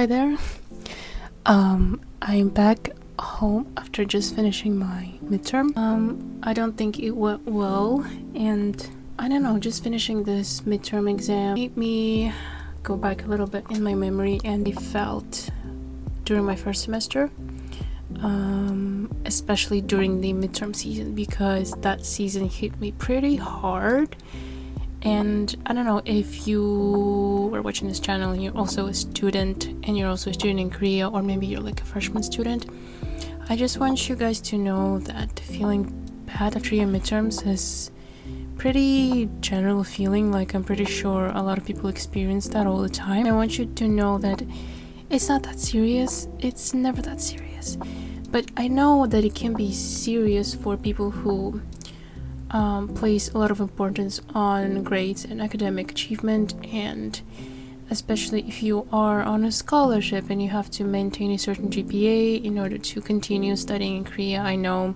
Hi there. I'm back home after just finishing my midterm. I don't think it went well, and I don't know, just finishing this midterm exam made me go back a little bit in my memory and I felt during my first semester, especially during the midterm season, because that season hit me pretty hard. And I don't know if you were watching this channel and you're also a student and you're also a student in Korea, or maybe you're like a freshman student. I just want you guys to know that feeling bad after your midterms is pretty general feeling. Like, I'm pretty sure a lot of people experience that all the time. I want you to know that it's not that serious. It's never that serious. But I know that it can be serious for people who place a lot of importance on grades and academic achievement, and especially if you are on a scholarship and you have to maintain a certain GPA in order to continue studying in Korea. I know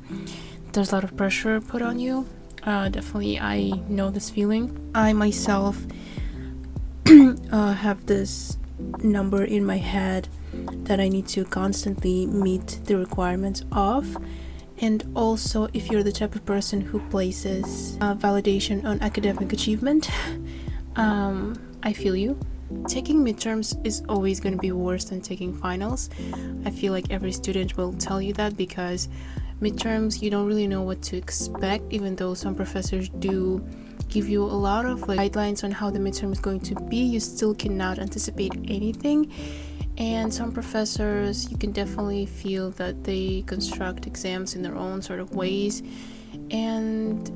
there's a lot of pressure put on you. Definitely, I know this feeling. I myself have this number in my head that I need to constantly meet the requirements of. And also, if you're the type of person who places validation on academic achievement, I feel you. Taking midterms is always going to be worse than taking finals. I feel like every student will tell you that, because midterms, you don't really know what to expect, even though some professors do give you a lot of guidelines on how the midterm is going to be. You still cannot anticipate anything. And some professors, you can definitely feel that they construct exams in their own sort of ways, and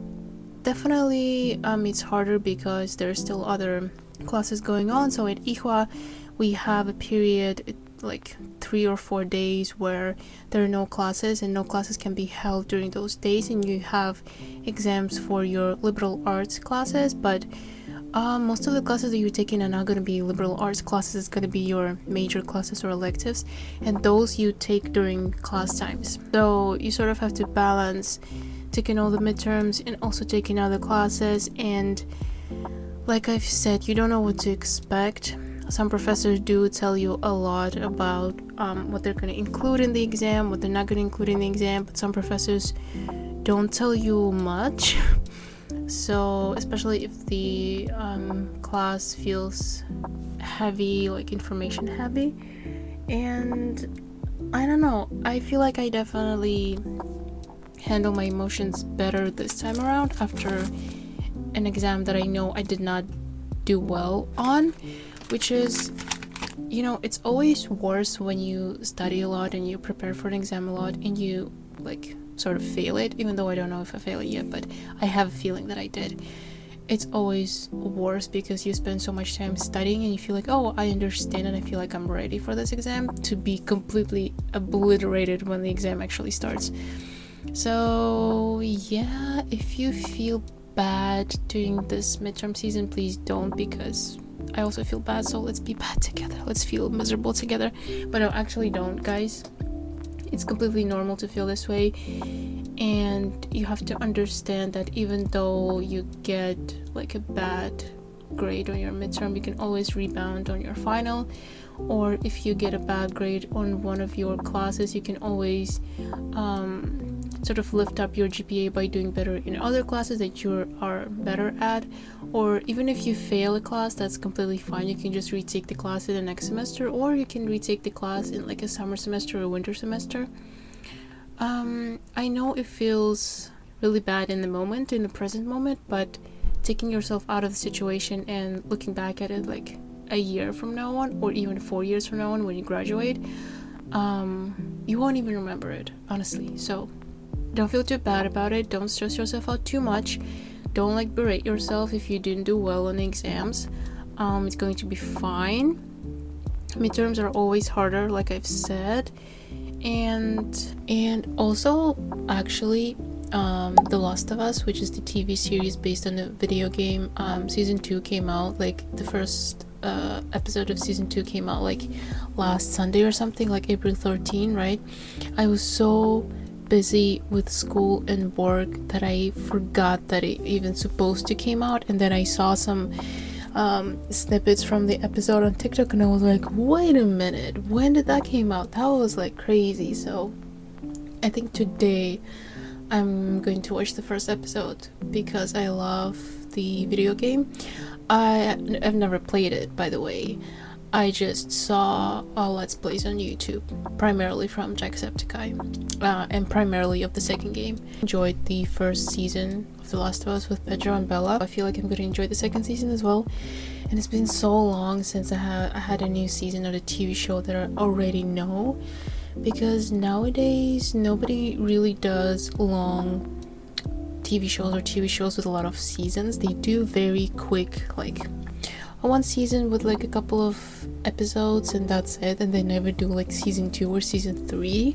definitely it's harder because there's still other classes going on. So at Ewha, we have a period like 3 or 4 days where there are no classes, and no classes can be held during those days, and you have exams for your liberal arts classes. But most of the classes that you're taking are not going to be liberal arts classes. It's going to be your major classes or electives, and those you take during class times. So you sort of have to balance taking all the midterms and also taking other classes. And like I've said, you don't know what to expect. Some professors do tell you a lot about what they're going to include in the exam, what they're not going to include in the exam, but some professors don't tell you much. So especially if the class feels heavy, like information heavy. And I don't know, I feel like I definitely handle my emotions better this time around after an exam that I know I did not do well on, which is, you know, it's always worse when you study a lot and you prepare for an exam a lot and you sort of fail it, even though I don't know if I fail it yet, but I have a feeling that I did. It's always worse because you spend so much time studying and you feel like, oh, I understand and I feel like I'm ready for this exam, to be completely obliterated when the exam actually starts. So yeah, if you feel bad during this midterm season, please don't, because I also feel bad. So let's be bad together, let's feel miserable together. But no, actually don't, guys. It's completely normal to feel this way, and you have to understand that even though you get like a bad grade on your midterm, you can always rebound on your final. Or if you get a bad grade on one of your classes, you can always sort of lift up your GPA by doing better in other classes that you are better at. Or even if you fail a class, that's completely fine. You can just retake the class in the next semester, or you can retake the class in like a summer semester or winter semester. I know it feels really bad in the moment, in the present moment, but taking yourself out of the situation and looking back at it like a year from now on, or even 4 years from now on when you graduate, you won't even remember it, honestly. So don't feel too bad about it. Don't stress yourself out too much. Don't berate yourself if you didn't do well on the exams. It's going to be fine. Midterms are always harder, like I've said. And also, actually, The Last of Us, which is the TV series based on the video game, season 2 came out, like the first episode of season 2 came out like last Sunday or something, like April 13, right? I was so busy with school and work that I forgot that it even supposed to came out, and then I saw some snippets from the episode on TikTok, and I was like, wait a minute, when did that came out? That was like crazy. So I think today I'm going to watch the first episode because I love the video game. I've never played it, by the way. I just saw Let's Plays on YouTube, primarily from Jacksepticeye, and primarily of the second game. Enjoyed the first season of The Last of Us with Pedro and Bella. I feel like I'm going to enjoy the second season as well. And it's been so long since I had a new season of a TV show that I already know, because nowadays nobody really does long TV shows or TV shows with a lot of seasons. They do very quick, like one season with like a couple of episodes and that's it, and they never do like season 2 or season 3,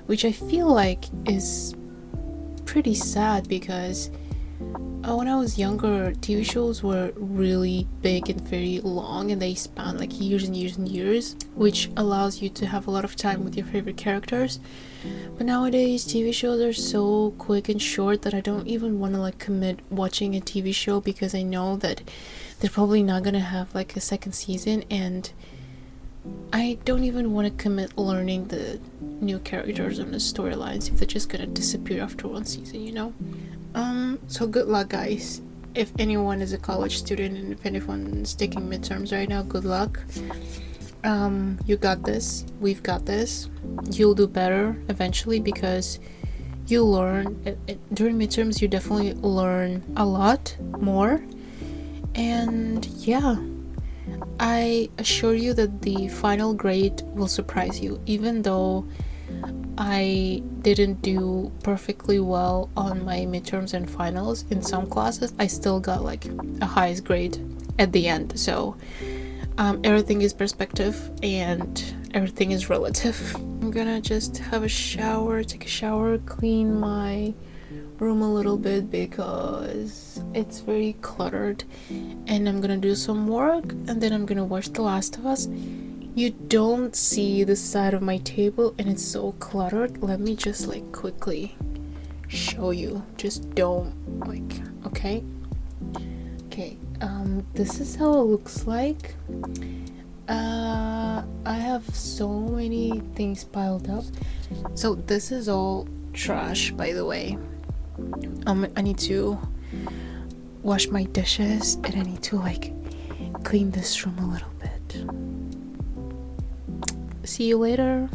which I feel like is pretty sad, because when I was younger, TV shows were really big and very long, and they span like years and years and years, which allows you to have a lot of time with your favorite characters. But nowadays TV shows are so quick and short that I don't even want to like commit watching a TV show, because I know that they're probably not gonna have like a second season, and I don't even want to commit learning the new characters and the storylines if they're just gonna disappear after one season, you know? So good luck, guys. If anyone is a college student and if anyone's taking midterms right now, good luck. You got this. We've got this. You'll do better eventually, because you learn during midterms. You definitely learn a lot more, and yeah, I assure you that the final grade will surprise you. Even though I didn't do perfectly well on my midterms and finals in some classes, I still got like a highest grade at the end. So everything is perspective and everything is relative. I'm gonna just have a shower, take a shower, clean my room a little bit because it's very cluttered, and I'm gonna do some work, and then I'm gonna watch The Last of Us. You don't see the side of my table and it's so cluttered. Let me just like quickly show you. Just don't like, okay, this is how it looks like. I have so many things piled up. So this is all trash, by the way. I need to wash my dishes, and I need to like clean this room a little bit. See you later.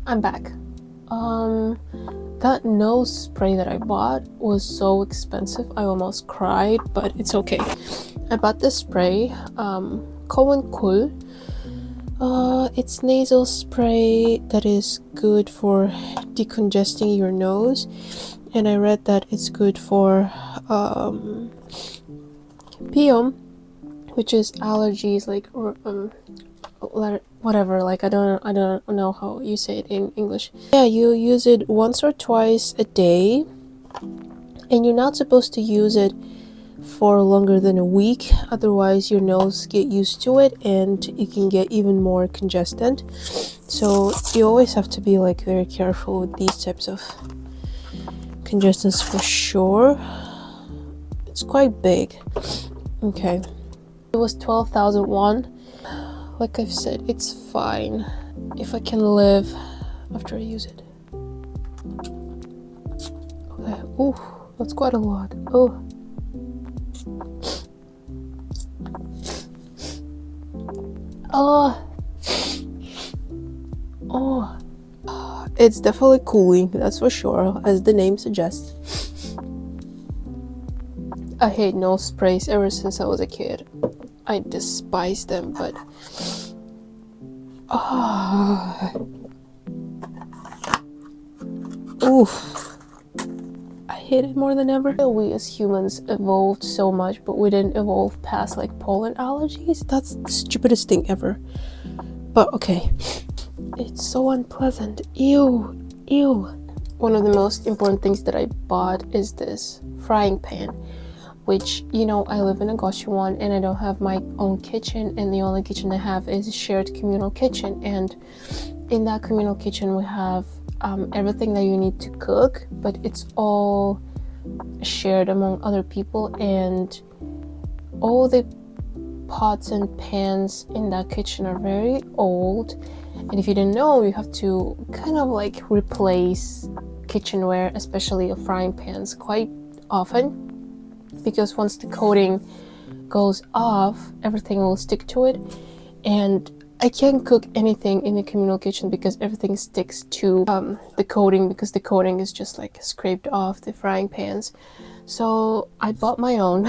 I'm back. That nose spray that I bought was so expensive, I almost cried, but it's okay. I bought this spray, Common Cool. It's nasal spray that is good for decongesting your nose, and I read that it's good for POM, which is allergies, like, or whatever, like I don't know how you say it in English. Yeah, you use it once or twice a day, and you're not supposed to use it for longer than a week, otherwise your nose get used to it and it can get even more congested. So you always have to be like very careful with these types of congestants for sure. It's quite big. Okay, it was 12,000 won. Like I've said, it's fine if I can live after I use it. Okay. Ooh, that's quite a lot. Oh. Oh, it's definitely cooling, that's for sure, as the name suggests. I hate nose sprays ever since I was a kid. I despise them, but oof, I hate it more than ever. We as humans evolved so much, but we didn't evolve past like pollen allergies. That's the stupidest thing ever. But okay, it's so unpleasant. Ew. One of the most important things that I bought is this frying pan, which, you know, I live in a Goshiwon and I don't have my own kitchen, and the only kitchen I have is a shared communal kitchen, and in that communal kitchen we have everything that you need to cook, but it's all shared among other people, and all the pots and pans in that kitchen are very old, and if you didn't know, you have to kind of like replace kitchenware, especially frying pans, quite often, because once the coating goes off, everything will stick to it, and I can't cook anything in the communal kitchen because everything sticks to the coating, because the coating is just like scraped off the frying pans. So I bought my own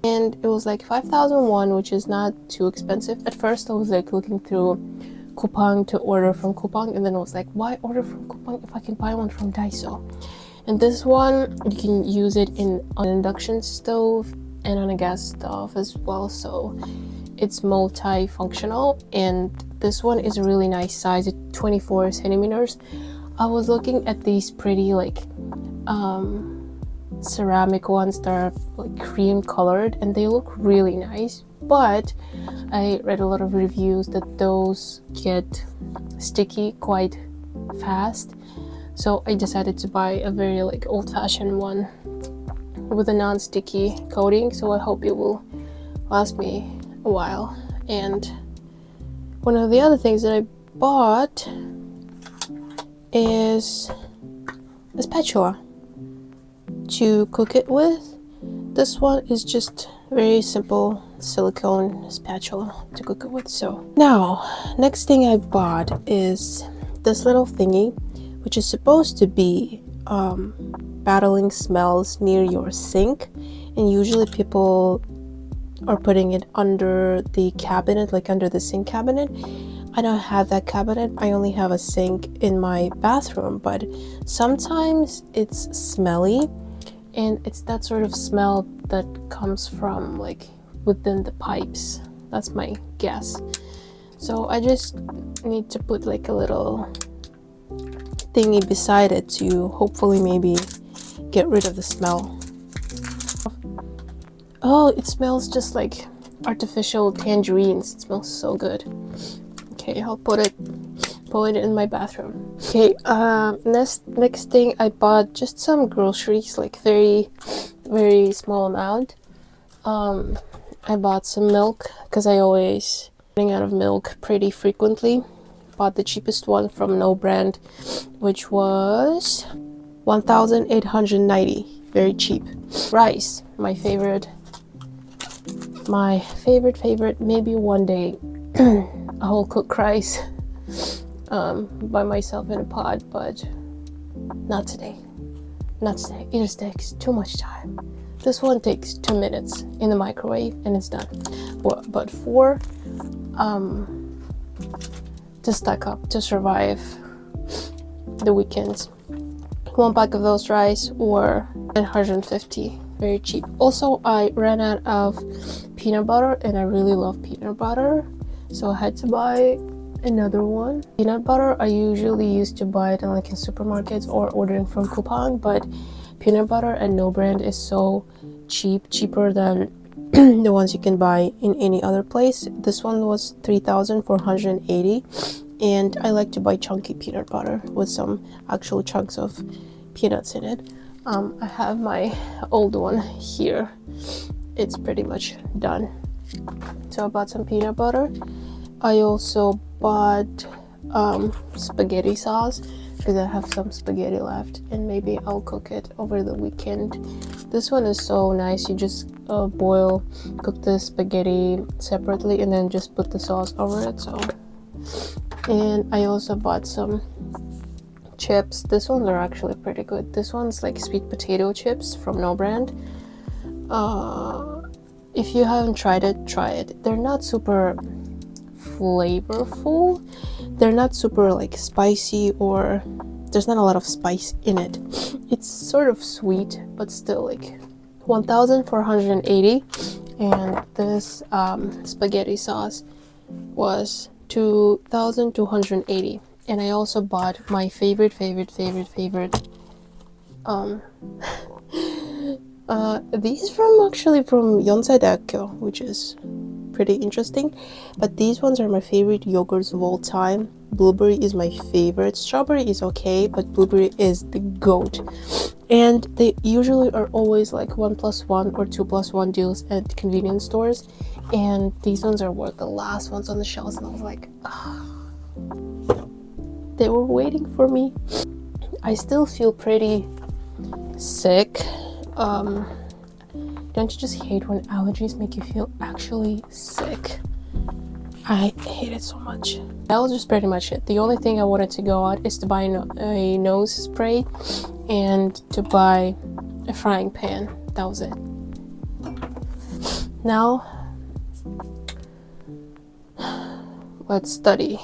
and it was like 5,000 won, which is not too expensive. At first I was like looking through Coupang to order from Coupang, and then I was like, why order from Coupang if I can buy one from Daiso? And this one, you can use it on an induction stove and on a gas stove as well, so it's multi-functional, and this one is a really nice size. It's 24 centimeters. I was looking at these pretty like ceramic ones that are like cream colored, and they look really nice, but I read a lot of reviews that those get sticky quite fast, so I decided to buy a very like old-fashioned one with a non-sticky coating, so I hope it will last me a while. And one of the other things that I bought is a spatula to cook it with. This one is just very simple silicone spatula to cook it with. So now, next thing I bought is this little thingy, which is supposed to be battling smells near your sink, and usually people are putting it under the cabinet, like under the sink cabinet. I don't have that cabinet. I only have a sink in my bathroom, but sometimes it's smelly, and it's that sort of smell that comes from like within the pipes. That's my guess. So I just need to put like a little thingy beside it to hopefully maybe get rid of the smell. Oh, it smells just like artificial tangerines. It smells so good. Okay, I'll put it in my bathroom. Okay, next thing I bought just some groceries, like very small amount. I bought some milk because I always running out of milk pretty frequently. Bought the cheapest one from No Brand, which was 1,890. Very cheap. Rice, my favorite. Maybe one day I will cook rice by myself in a pot, but not today. It just takes too much time. This one takes 2 minutes in the microwave and it's done. But 4 to stack up to survive the weekends. 1 pack of those rice or 150, very cheap. Also, I ran out of peanut butter and I really love peanut butter, so I had to buy another one. Peanut butter I usually used to buy it in supermarkets or ordering from coupon, but peanut butter at no brand is so cheaper than the ones you can buy in any other place. This one was 3,480, and I like to buy chunky peanut butter with some actual chunks of peanuts in it. I have my old one here. It's pretty much done. So I bought some peanut butter. I also bought spaghetti sauce because I have some spaghetti left and maybe I'll cook it over the weekend. This one is so nice. You just cook the spaghetti separately and then just put the sauce over it. So, and I also bought some chips. This ones are actually pretty good. This one's like sweet potato chips from No Brand. If you haven't tried it, try it. They're not super flavorful. They're not super like spicy, or there's not a lot of spice in it. It's sort of sweet, but still like 1,480. And this spaghetti sauce was 2,280. And I also bought my favorite these from Yonsei, which is pretty interesting, but these ones are my favorite yogurts of all time. Blueberry is my favorite. Strawberry is okay, but blueberry is the goat. And they usually are always like 1+1 or 2+1 deals at convenience stores, and these ones are the last ones on the shelves, and I was like, they were waiting for me. I still feel pretty sick. Don't you just hate when allergies make you feel actually sick? I hate it so much. That was just pretty much it. The only thing I wanted to go out is to buy a nose spray and to buy a frying pan. That was it. Now, let's study.